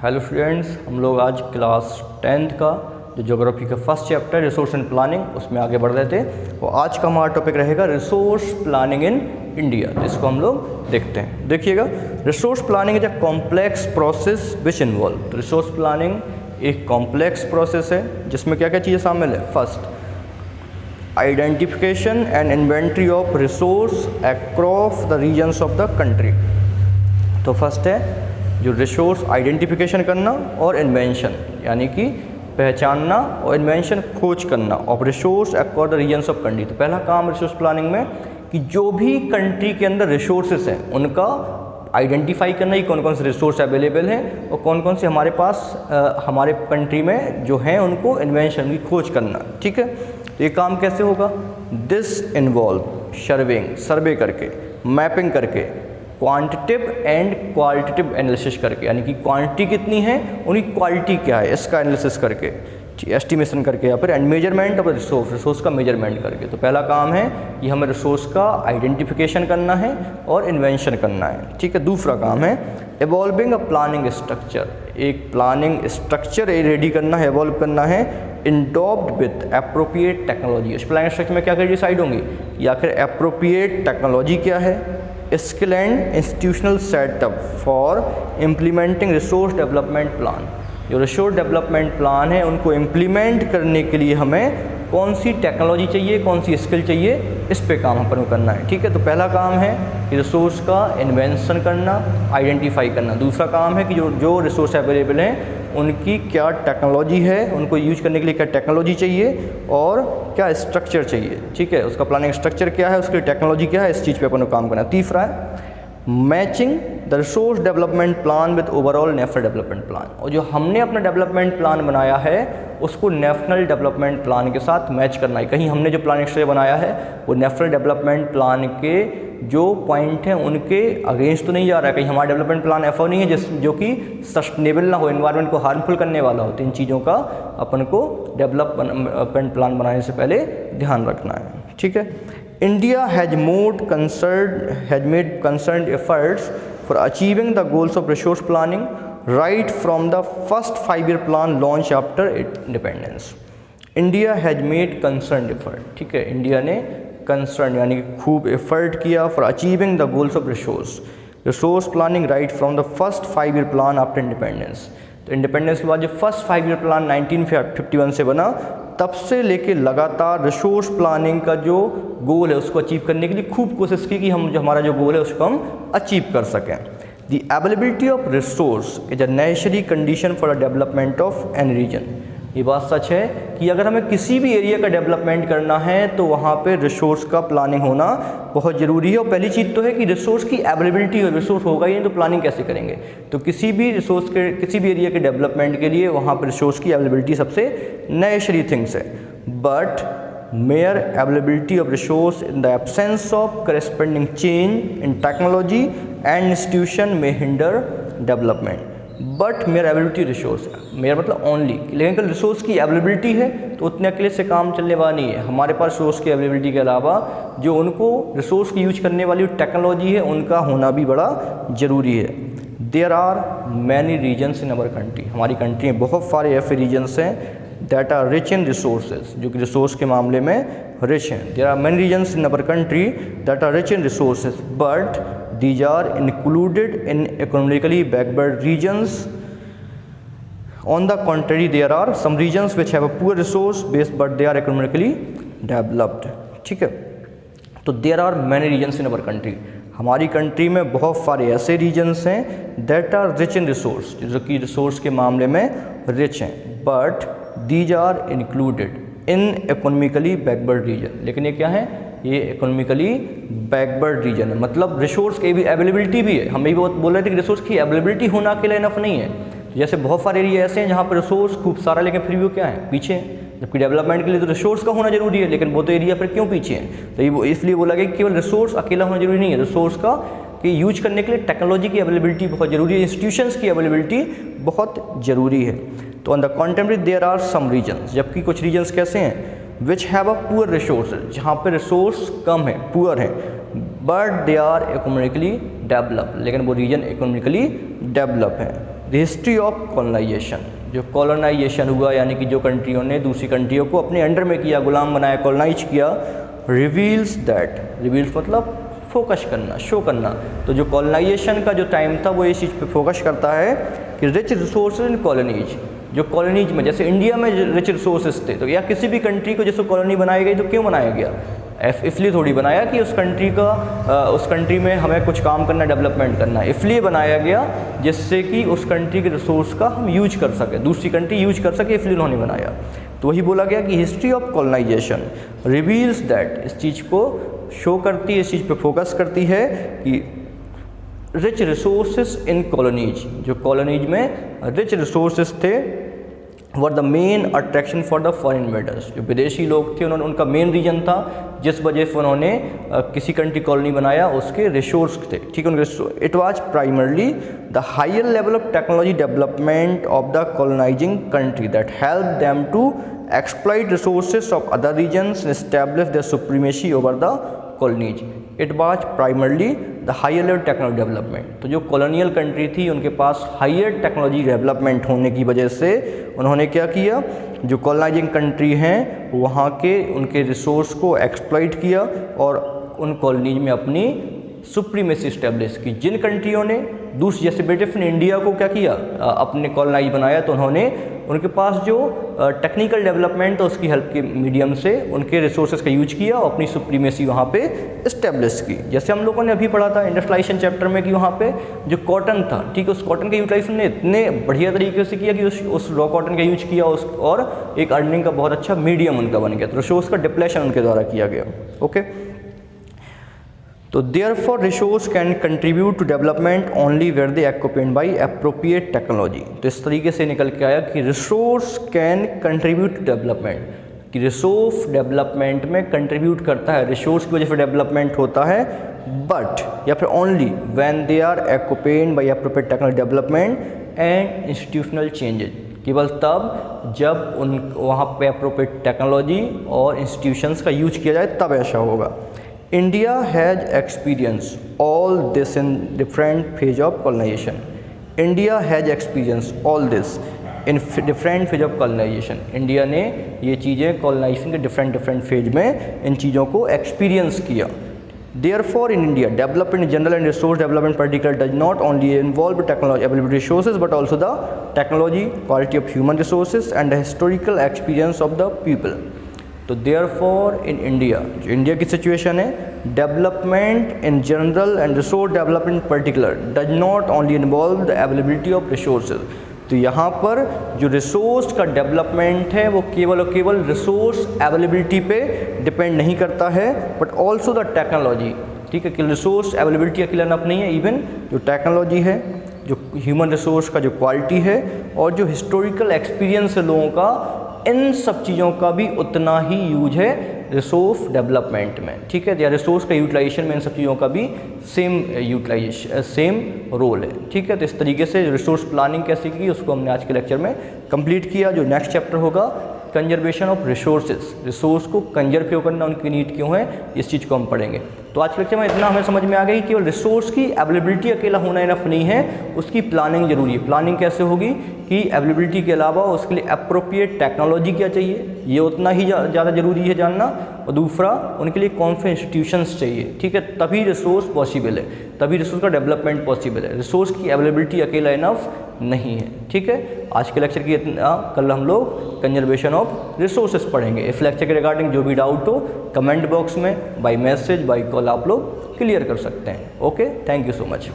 Hello students, हम लोग आज क्लास 10th का जो ज्योग्राफी का first chapter resource and planning उसमें आगे बढ़ रहे थे। और आज का हमारा टॉपिक रहेगा रिसोर्स प्लानिंग इन इंडिया, जिसको हम लोग देखते हैं। देखिएगा, resource planning is a complex process which involve. Resource planning एक कॉम्प्लेक्स प्रोसेस है जिसमें क्या क्या चीज़ें शामिल है। First, identification and inventory of resource across the regions of the country. तो फर्स्ट है जो रिसोर्स आइडेंटिफिकेशन करना और इन्वेंशन, यानी कि पहचानना, और इन्वेंशन खोज करना of resource across the regions of country. तो पहला काम रिसोर्स प्लानिंग में कि जो भी कंट्री के अंदर रिसोर्सेस हैं उनका आइडेंटिफाई करना कि कौन कौन से रिसोर्स अवेलेबल हैं और कौन कौन से हमारे पास हमारे कंट्री में जो हैं उनको इन्वेंशन की खोज करना। ठीक है, तो ये काम कैसे होगा? दिस इन्वॉल्व सर्विंग, सर्वे करके, मैपिंग करके, क्वांटिटिव एंड क्वालिटेटिव एनालिसिस करके, यानी कि क्वांटिटी कितनी है, उनकी क्वालिटी क्या है, इसका एनालिसिस करके, एस्टिमेशन करके, या फिर and measurement of resource, resource का मेजरमेंट करके। तो पहला काम है कि हमें रिसोर्स का आइडेंटिफिकेशन करना है और इन्वेंशन करना है। ठीक है, दूसरा काम है एवॉल्विंग अ प्लानिंग स्ट्रक्चर। एक प्लानिंग स्ट्रक्चर रेडी करना है, एवॉल्व करना है, इंडोप्ड विथ एप्रोप्रिएट टेक्नोलॉजी। उस प्लानिंग स्ट्रक्चर में क्या क्या डिसाइड होंगी, या फिर एप्रोप्रिएट टेक्नोलॉजी क्या है, skill and institutional setup for implementing resource development plan. जो रिसोर्स डेवलपमेंट प्लान है उनको इम्प्लीमेंट करने के लिए हमें कौन सी टेक्नोलॉजी चाहिए, कौन सी स्किल चाहिए, इस पे काम अपन को करना है। ठीक है, तो पहला काम है कि रिसोर्स का इन्वेंशन करना, आइडेंटिफाई करना। दूसरा काम है कि जो रिसोर्स अवेलेबल हैं उनकी क्या टेक्नोलॉजी है, उनको यूज करने के लिए क्या टेक्नोलॉजी चाहिए और क्या स्ट्रक्चर चाहिए। ठीक है, उसका प्लानिंग स्ट्रक्चर क्या है, उसकी टेक्नोलॉजी क्या है, इस चीज़ पे अपन को काम करना है। तीसरा है matching the resource development plan with overall national development plan. और जो हमने अपना डेवलपमेंट प्लान बनाया है उसको नेशनल डेवलपमेंट प्लान के साथ मैच करना है। कहीं हमने जो प्लानिंग स्ट्रक्चर बनाया है वो नेशनल डेवलपमेंट प्लान के जो पॉइंट हैं उनके अगेंस्ट तो नहीं जा रहा है, कहीं हमारा डेवलपमेंट प्लान ऐसा नहीं है जो कि सस्टेनेबल ना हो, एनवायरनमेंट को हार्मफुल करने वाला हो। तो इन चीज़ों का अपन को डेवलपमेंट प्लान बनाने से पहले ध्यान रखना है। ठीक है, India has made concerned efforts for achieving the goals of resource planning right from the first 5 year plan launch after independence. India has made concerned effort. ठीक है, इंडिया ने कंसर्न यानी कि खूब एफर्ट किया for achieving the goals of resource planning right from the first 5 year plan after independence. तो independence के बाद जो फर्स्ट 5 ईयर प्लान 1951 से बना, तब से लेके लगातार रिसोर्स प्लानिंग का जो गोल है उसको अचीव करने के लिए खूब कोशिश की कि हम जो हमारा जो गोल है उसको हम अचीव कर सकें। The availability of resource is a necessary condition for the development of any region. ये बात सच है कि अगर हमें किसी भी एरिया का डेवलपमेंट करना है तो वहाँ पे रिसोर्स का प्लानिंग होना बहुत ज़रूरी है। और पहली चीज़ तो है कि रिसोर्स की अवेलेबिलिटी हो, रिसोर्स होगा ही नहीं तो प्लानिंग कैसे करेंगे। तो किसी भी रिसोर्स के किसी भी एरिया के डेवलपमेंट के लिए वहाँ पर रिसोर्स की अवेलेबिलिटी सबसे नेसेसरी थिंग्स है। But mere availability of resource in the absence of corresponding change in technology and institution may hinder development. But मेरा अवेलेबिलिटी रिसोर्स, मेरा मतलब ओनली, लेकिन कल रिसोर्स की अवेलेबिलिटी है तो उतने अकेले से काम चलने वाला नहीं है। हमारे पास रिसोर्स की अवेलेबिलिटी के अलावा जो उनको रिसोर्स की यूज करने वाली टेक्नोलॉजी है उनका होना भी बड़ा ज़रूरी है। There are many regions in our country. हमारी कंट्री में बहुत सारे ऐसे रीजन्स हैं that are rich in resources, जो कि रिसोर्स के मामले में रिच हैं। There are many regions in our country that are rich in resources but these are included in economically backward regions. On the contrary, there are some regions which have a poor resource base but they are economically developed. ठीक है, तो there are many regions in our country. हमारी country में बहुत सारे ऐसे regions हैं that are rich in resource, जो कि रिसोर्स के मामले में रिच हैं, but these are included in economically backward region. लेकिन ये क्या है, ये इकोनॉमिकली बैकवर्ड रीजन है, मतलब रिसोर्स की भी अवेलेबिलिटी भी है। हम भी बहुत बोल रहे थे कि रिसोर्स की अवेलेबिलिटी होना अकेला इनफ नहीं है। जैसे बहुत सारे एरिया ऐसे हैं जहाँ पर रिसोर्स खूब सारा लेकिन फिर भी वो क्या है, पीछे हैं। जबकि डेवलपमेंट के लिए तो रिसोर्स का होना जरूरी है, लेकिन वो तो एरिया फिर क्यों पीछे हैं। तो ये इसलिए बोला गया कि केवल रिसोर्स अकेला होना जरूरी नहीं है, रिसोर्स का कि यूज करने के लिए टेक्नोलॉजी की अवेलेबिलिटी बहुत ज़रूरी है, इंस्टीट्यूशंस की अवेलेबिलिटी बहुत ज़रूरी है। तो on the contemporary there are some regions, जबकि कुछ रीजन्स कैसे हैं which have a poor resource, जहाँ पर रिसोर्स कम है, पुअर है, but they are economically develop, लेकिन वो रीजन इकोनॉमिकली डेवलप है। द हिस्ट्री ऑफ कॉलोनाइजेशन, जो कॉलोनाइजेशन हुआ यानी कि जो कंट्रियों ने दूसरी कंट्रियों को अपने अंडर में किया, गुलाम बनाया, कॉलोनाइज किया, रिवील्स दैट, रिवील्स मतलब फोकस करना, शो करना। तो जो कॉलोनाइजेशन का जो टाइम था वो इस चीज़ पे फोकस करता है कि रिच रिसोर्सेज इन कॉलोनीज, जो कॉलोनीज में जैसे इंडिया में रिच रिसोर्सेज थे, तो या किसी भी कंट्री को जैसे कॉलोनी बनाई गई तो क्यों बनाया गया, इसलिए थोड़ी बनाया कि उस कंट्री में हमें कुछ काम करना, डेवलपमेंट करना, इसलिए बनाया गया जिससे कि उस कंट्री के रिसोर्स का हम यूज कर सके, दूसरी कंट्री यूज कर सके, इसलिए उन्होंने बनाया। तो वही बोला गया कि history of colonisation reveals that, इस चीज़ को शो करती है, इस चीज़ पे फोकस करती है कि रिच रिसोर्सेज इन कॉलोनीज, जो कॉलोनीज में रिच रिसोर्सेज थे, were the main attraction for the foreign invaders, जो विदेशी लोग थे उन्होंने, उनका मेन रीजन था जिस वजह से उन्होंने किसी कंट्री कॉलोनी बनाया, उसके रिसोर्स थे, ठीक है, उनके। It was primarily the higher level of technology development of the colonising country that help them to exploit resources of other regions and establish their supremacy over the colonies. It was primarily the higher level technology development. तो जो colonial country थी उनके पास higher technology development होने की वजह से उन्होंने क्या किया, जो कॉलोनाइजिंग कंट्री हैं वहाँ के उनके रिसोर्स को एक्सप्लॉइट किया और उन कॉलोनीज में अपनी सुप्रीमेसी इस्टेब्लिश की। जिन कंट्रियों ने दूसरी, जैसे ब्रिटिश ने इंडिया को क्या किया, अपने कॉलोनाइज बनाया, तो उन्होंने उनके पास जो टेक्निकल डेवलपमेंट है उसकी हेल्प के मीडियम से उनके रिसोर्सेज का यूज किया और अपनी सुप्रीमेसी वहाँ पे इस्टेब्लिश की। जैसे हम लोगों ने अभी पढ़ा था इंडस्ट्रियलाइजेशन चैप्टर में कि वहाँ पे जो कॉटन था, ठीक है, उस कॉटन के यूटिलाइजेशन ने इतने बढ़िया तरीके से किया कि उस रॉ कॉटन का यूज किया और एक अर्निंग का बहुत अच्छा मीडियम उनका बन गया, तो रिसोर्स का डिप्लेशन उनके द्वारा किया गया। ओके, तो therefore resource can contribute to development only where they occupied by appropriate technology. तो इस तरीके से निकल के आया कि resource can contribute to development, कि रिसोर्स डेवलपमेंट में कंट्रीब्यूट करता है, रिसोर्स की वजह से डेवलपमेंट होता है, बट या फिर only when they are occupied by appropriate technology development and institutional changes, केवल तब जब वहाँ पे एप्रोप्रिएट टेक्नोलॉजी और इंस्टीट्यूशंस का यूज किया जाए तब ऐसा होगा। India has experienced all this in different phase of colonization. India has experienced all this in different phase of colonization. India ने ये चीज़ें colonization के different phase में इन चीज़ों को experience किया। Therefore, in India, development in general and resource development in particular does not only involve technology available resources but also the technology, quality of human resources and the historical experience of the people. तो therefore in India, जो India की situation है, development in general and resource development particular does not only involve the availability of resources. तो यहाँ पर जो resource का development है वो केवल और केवल रिसोर्स अवेलेबिलिटी पे डिपेंड नहीं करता है, बट ऑल्सो द टेक्नोलॉजी, ठीक है, कि रिसोर्स अवेलेबिलिटी अकेला इनफ नहीं है, इवन जो टेक्नोलॉजी है, जो ह्यूमन रिसोर्स का जो क्वालिटी है और जो हिस्टोरिकल एक्सपीरियंस है लोगों का, इन सब चीज़ों का भी उतना ही यूज है रिसोर्स डेवलपमेंट में, ठीक है, या रिसोर्स का यूटिलाइजेशन में इन सब चीज़ों का भी सेम रोल है, ठीक है। तो इस तरीके से रिसोर्स प्लानिंग कैसे की उसको हमने आज के लेक्चर में कंप्लीट किया। जो नेक्स्ट चैप्टर होगा कंजर्वेशन ऑफ रिसोर्सेज, रिसोर्स को कंजर्व क्यों करना, उनकी नीड क्यों है, इस चीज़ को हम पढ़ेंगे। तो आज के लेक्चर में इतना हमें समझ में आ गया कि केवल रिसोर्स की अवेलेबिलिटी अकेला होना इनफ नहीं है, उसकी प्लानिंग जरूरी है। प्लानिंग कैसे होगी कि अवेलेबिलिटी के अलावा उसके लिए अप्रोप्रिएट टेक्नोलॉजी क्या चाहिए, ये उतना ही ज़्यादा जरूरी है जानना, और दूसरा उनके लिए कौन से इंस्टीट्यूशंस चाहिए, ठीक है, तभी रिसोर्स पॉसिबल है, तभी रिसोर्स का डेवलपमेंट पॉसिबल है। रिसोर्स की अवेलेबिलिटी अकेला इनफ नहीं है, ठीक है। आज के लेक्चर की इतना, कल हम लोग कंजर्वेशन ऑफ रिसोर्सेज पढ़ेंगे। इस लेक्चर के रिगार्डिंग जो भी डाउट हो कमेंट बॉक्स में बाय मैसेज बाय कॉल आप लोग क्लियर कर सकते हैं। Okay, thank you so much.